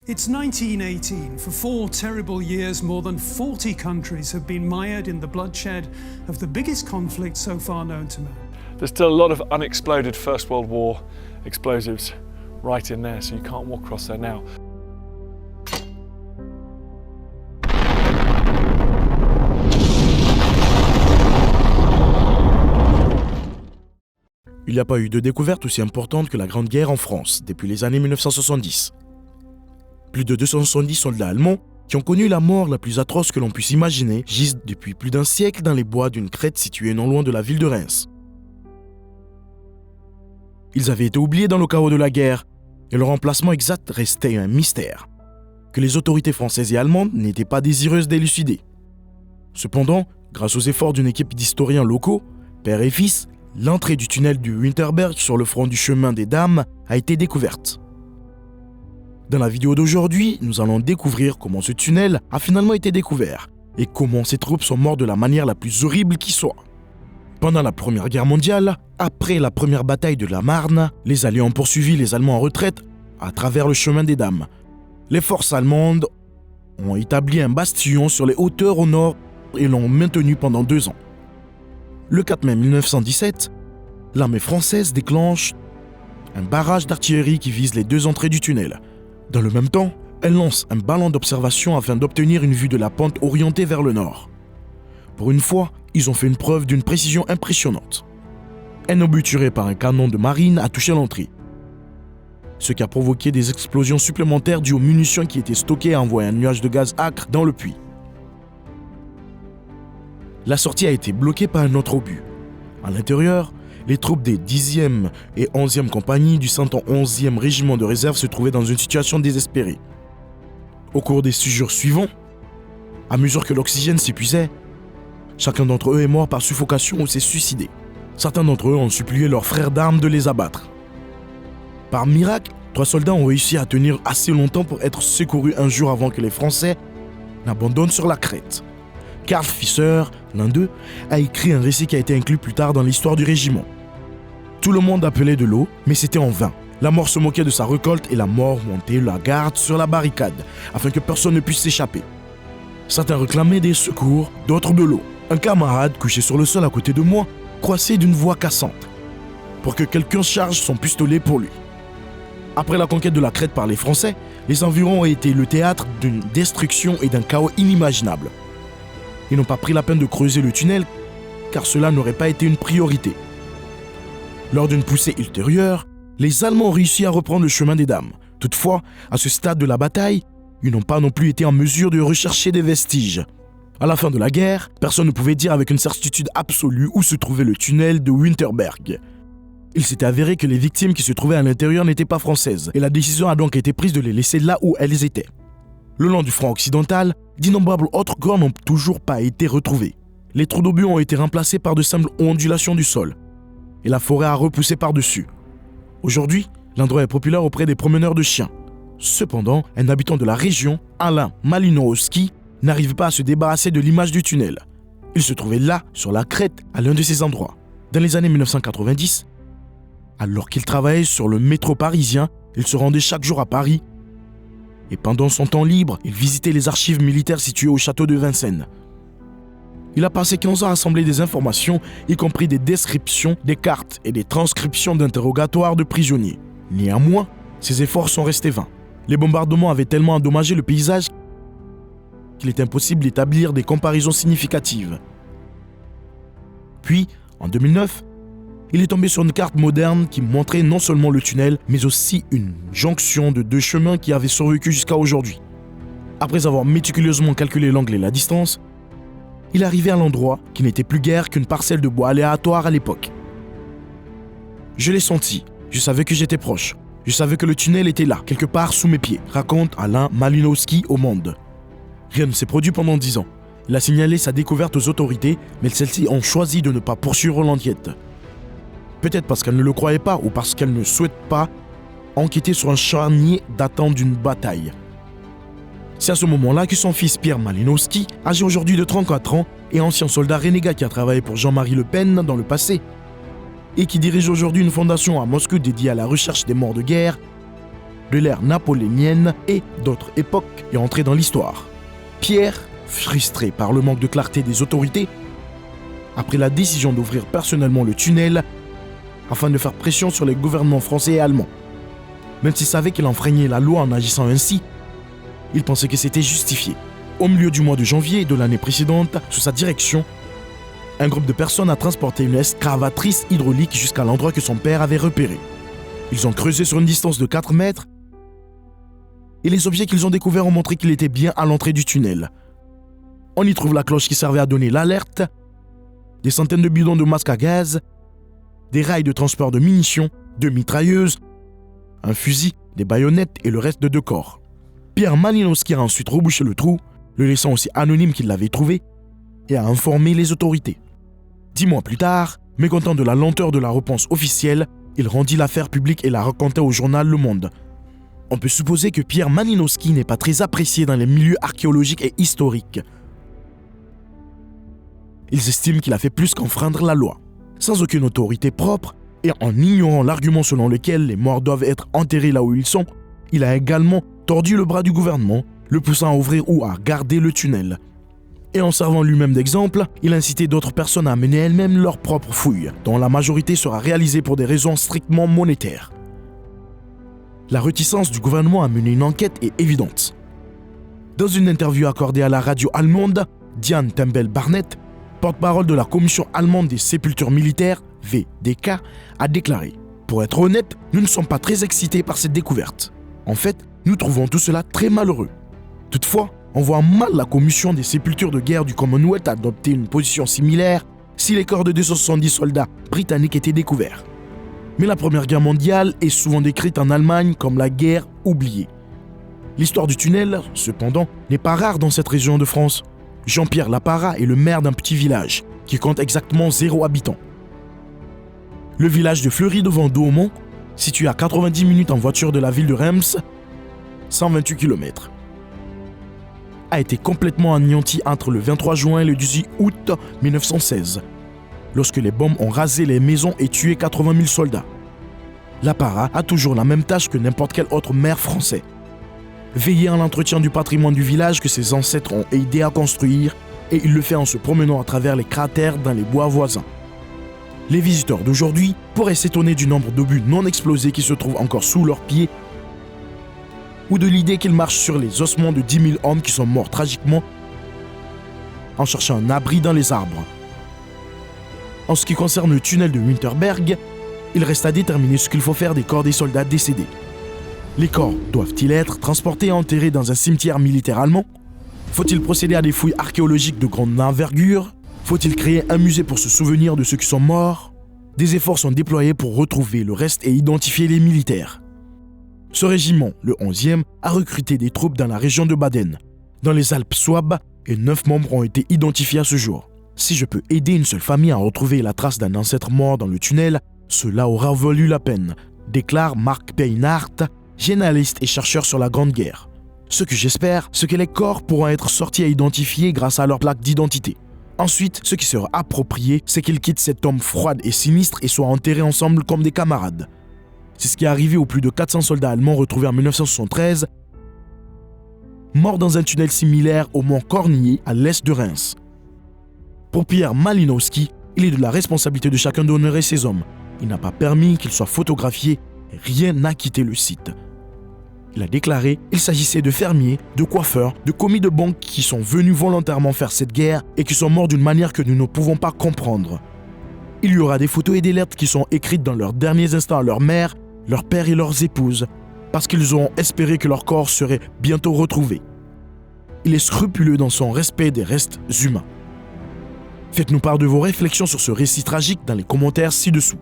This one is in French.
It's 1918. For 4 terrible years, more than 40 countries have been mired in the bloodshed of the biggest conflict so far known to man. There's still a lot of unexploded First World War explosives right in there, so you can't walk across there now. Il n'y a pas eu de découverte aussi importante que la Grande Guerre en France depuis les années 1970. Plus de 270 soldats allemands qui ont connu la mort la plus atroce que l'on puisse imaginer gisent depuis plus d'un siècle dans les bois d'une crête située non loin de la ville de Reims. Ils avaient été oubliés dans le chaos de la guerre et leur emplacement exact restait un mystère, que les autorités françaises et allemandes n'étaient pas désireuses d'élucider. Cependant, grâce aux efforts d'une équipe d'historiens locaux, père et fils, l'entrée du tunnel du Winterberg sur le front du chemin des Dames a été découverte. Dans la vidéo d'aujourd'hui, nous allons découvrir comment ce tunnel a finalement été découvert et comment ces troupes sont mortes de la manière la plus horrible qui soit. Pendant la Première Guerre mondiale, après la première bataille de la Marne, les Alliés ont poursuivi les Allemands en retraite à travers le chemin des Dames. Les forces allemandes ont établi un bastion sur les hauteurs au nord et l'ont maintenu pendant 2 ans. Le 4 mai 1917, l'armée française déclenche un barrage d'artillerie qui vise les 2 entrées du tunnel. Dans le même temps, elle lance un ballon d'observation afin d'obtenir une vue de la pente orientée vers le nord. Pour une fois, ils ont fait une preuve d'une précision impressionnante. Un obus tiré par un canon de marine a touché l'entrée, ce qui a provoqué des explosions supplémentaires dues aux munitions qui étaient stockées et a envoyé un nuage de gaz âcre dans le puits. La sortie a été bloquée par un autre obus. À l'intérieur, les troupes des 10e et 11e compagnies du 111e régiment de réserve se trouvaient dans une situation désespérée. Au cours des 6 jours suivants, à mesure que l'oxygène s'épuisait, chacun d'entre eux est mort par suffocation ou s'est suicidé. Certains d'entre eux ont supplié leurs frères d'armes de les abattre. Par miracle, 3 soldats ont réussi à tenir assez longtemps pour être secourus un jour avant que les Français n'abandonnent sur la crête. Karl Fischer, l'un d'eux, a écrit un récit qui a été inclus plus tard dans l'histoire du régiment. Tout le monde appelait de l'eau, mais c'était en vain. La mort se moquait de sa récolte et la mort montait la garde sur la barricade, afin que personne ne puisse s'échapper. Certains réclamaient des secours, d'autres de l'eau. Un camarade, couché sur le sol à côté de moi, croissait d'une voix cassante, pour que quelqu'un charge son pistolet pour lui. Après la conquête de la Crète par les Français, les environs ont été le théâtre d'une destruction et d'un chaos inimaginable. Ils n'ont pas pris la peine de creuser le tunnel, car cela n'aurait pas été une priorité. Lors d'une poussée ultérieure, les Allemands ont réussi à reprendre le chemin des Dames. Toutefois, à ce stade de la bataille, ils n'ont pas non plus été en mesure de rechercher des vestiges. À la fin de la guerre, personne ne pouvait dire avec une certitude absolue où se trouvait le tunnel de Winterberg. Il s'était avéré que les victimes qui se trouvaient à l'intérieur n'étaient pas françaises, et la décision a donc été prise de les laisser là où elles étaient. Le long du front occidental, d'innombrables autres corps n'ont toujours pas été retrouvés. Les trous d'obus ont été remplacés par de simples ondulations du sol, et la forêt a repoussé par-dessus. Aujourd'hui, l'endroit est populaire auprès des promeneurs de chiens. Cependant, un habitant de la région, Alain Malinowski, n'arrive pas à se débarrasser de l'image du tunnel. Il se trouvait là, sur la crête, à l'un de ces endroits. Dans les années 1990, alors qu'il travaillait sur le métro parisien, il se rendait chaque jour à Paris. Et pendant son temps libre, il visitait les archives militaires situées au château de Vincennes. Il a passé 15 ans à assembler des informations, y compris des descriptions, des cartes et des transcriptions d'interrogatoires de prisonniers. Néanmoins, ses efforts sont restés vains. Les bombardements avaient tellement endommagé le paysage qu'il est impossible d'établir des comparaisons significatives. Puis, en 2009, il est tombé sur une carte moderne qui montrait non seulement le tunnel, mais aussi une jonction de 2 chemins qui avaient survécu jusqu'à aujourd'hui. Après avoir méticuleusement calculé l'angle et la distance, il arrivait à l'endroit qui n'était plus guère qu'une parcelle de bois aléatoire à l'époque. Je l'ai senti, je savais que j'étais proche, je savais que le tunnel était là, quelque part sous mes pieds, raconte Alain Malinowski au Monde. Rien ne s'est produit pendant 10 ans. Il a signalé sa découverte aux autorités, mais celles-ci ont choisi de ne pas poursuivre l'enquête. Peut-être parce qu'elles ne le croyaient pas ou parce qu'elles ne souhaitent pas enquêter sur un charnier datant d'une bataille. C'est à ce moment-là que son fils Pierre Malinowski, âgé aujourd'hui de 34 ans et ancien soldat renégat qui a travaillé pour Jean-Marie Le Pen dans le passé et qui dirige aujourd'hui une fondation à Moscou dédiée à la recherche des morts de guerre, de l'ère napoléonienne et d'autres époques est entré dans l'histoire. Pierre, frustré par le manque de clarté des autorités, a pris la décision d'ouvrir personnellement le tunnel afin de faire pression sur les gouvernements français et allemands. Même s'il savait qu'il enfreignait la loi en agissant ainsi, il pensait que c'était justifié. Au milieu du mois de janvier de l'année précédente, sous sa direction, un groupe de personnes a transporté une excavatrice hydraulique jusqu'à l'endroit que son père avait repéré. Ils ont creusé sur une distance de 4 mètres et les objets qu'ils ont découverts ont montré qu'il était bien à l'entrée du tunnel. On y trouve la cloche qui servait à donner l'alerte, des centaines de bidons de masques à gaz, des rails de transport de munitions, de mitrailleuses, un fusil, des baïonnettes et le reste de 2 corps. Pierre Malinowski a ensuite rebouché le trou, le laissant aussi anonyme qu'il l'avait trouvé, et a informé les autorités. 10 mois plus tard, mécontent de la lenteur de la réponse officielle, il rendit l'affaire publique et la raconta au journal Le Monde. On peut supposer que Pierre Malinowski n'est pas très apprécié dans les milieux archéologiques et historiques. Ils estiment qu'il a fait plus qu'enfreindre la loi. Sans aucune autorité propre et en ignorant l'argument selon lequel les morts doivent être enterrés là où ils sont, il a également tordu le bras du gouvernement, le poussant à ouvrir ou à garder le tunnel. Et en servant lui-même d'exemple, il incitait d'autres personnes à mener elles-mêmes leurs propres fouilles, dont la majorité sera réalisée pour des raisons strictement monétaires. La réticence du gouvernement à mener une enquête est évidente. Dans une interview accordée à la radio allemande, Diane Tembel-Barnett, porte-parole de la Commission allemande des sépultures militaires, VDK, a déclaré « Pour être honnête, nous ne sommes pas très excités par cette découverte. En fait, nous trouvons tout cela très malheureux. Toutefois, on voit mal la commission des sépultures de guerre du Commonwealth adopter une position similaire si les corps de 270 soldats britanniques étaient découverts. Mais la Première Guerre mondiale est souvent décrite en Allemagne comme la guerre oubliée. L'histoire du tunnel, cependant, n'est pas rare dans cette région de France. Jean-Pierre Lapara est le maire d'un petit village qui compte exactement 0 habitant. Le village de Fleury-de-Vendôme, situé à 90 minutes en voiture de la ville de Reims, 128 km, a été complètement anéanti entre le 23 juin et le 18 août 1916, lorsque les bombes ont rasé les maisons et tué 80 000 soldats. Lapara a toujours la même tâche que n'importe quel autre maire français. Veiller à l'entretien du patrimoine du village que ses ancêtres ont aidé à construire, et il le fait en se promenant à travers les cratères dans les bois voisins. Les visiteurs d'aujourd'hui pourraient s'étonner du nombre d'obus non explosés qui se trouvent encore sous leurs pieds, ou de l'idée qu'ils marchent sur les ossements de 10 000 hommes qui sont morts tragiquement en cherchant un abri dans les arbres. En ce qui concerne le tunnel de Winterberg, il reste à déterminer ce qu'il faut faire des corps des soldats décédés. Les corps doivent-ils être transportés et enterrés dans un cimetière militaire allemand? Faut-il procéder à des fouilles archéologiques de grande envergure? Faut-il créer un musée pour se souvenir de ceux qui sont morts? Des efforts sont déployés pour retrouver le reste et identifier les militaires. Ce régiment, le 11e, a recruté des troupes dans la région de Baden, dans les Alpes Souabes, et 9 membres ont été identifiés à ce jour. Si je peux aider une seule famille à retrouver la trace d'un ancêtre mort dans le tunnel, cela aura valu la peine, déclare Marc Peinhardt, journaliste et chercheur sur la Grande Guerre. Ce que j'espère, c'est que les corps pourront être sortis et identifiés grâce à leur plaque d'identité. Ensuite, ce qui sera approprié, c'est qu'ils quittent cette tombe froide et sinistre et soient enterrés ensemble comme des camarades. C'est ce qui est arrivé aux plus de 400 soldats allemands retrouvés en 1973, morts dans un tunnel similaire au mont Cornier à l'est de Reims. Pour Pierre Malinowski, il est de la responsabilité de chacun d'honorer ces hommes. Il n'a pas permis qu'ils soient photographiés et rien n'a quitté le site. Il a déclaré qu'il s'agissait de fermiers, de coiffeurs, de commis de banque qui sont venus volontairement faire cette guerre et qui sont morts d'une manière que nous ne pouvons pas comprendre. Il y aura des photos et des lettres qui sont écrites dans leurs derniers instants à leur mère, leur père et leurs épouses, parce qu'ils ont espéré que leur corps serait bientôt retrouvé. Il est scrupuleux dans son respect des restes humains. Faites-nous part de vos réflexions sur ce récit tragique dans les commentaires ci-dessous.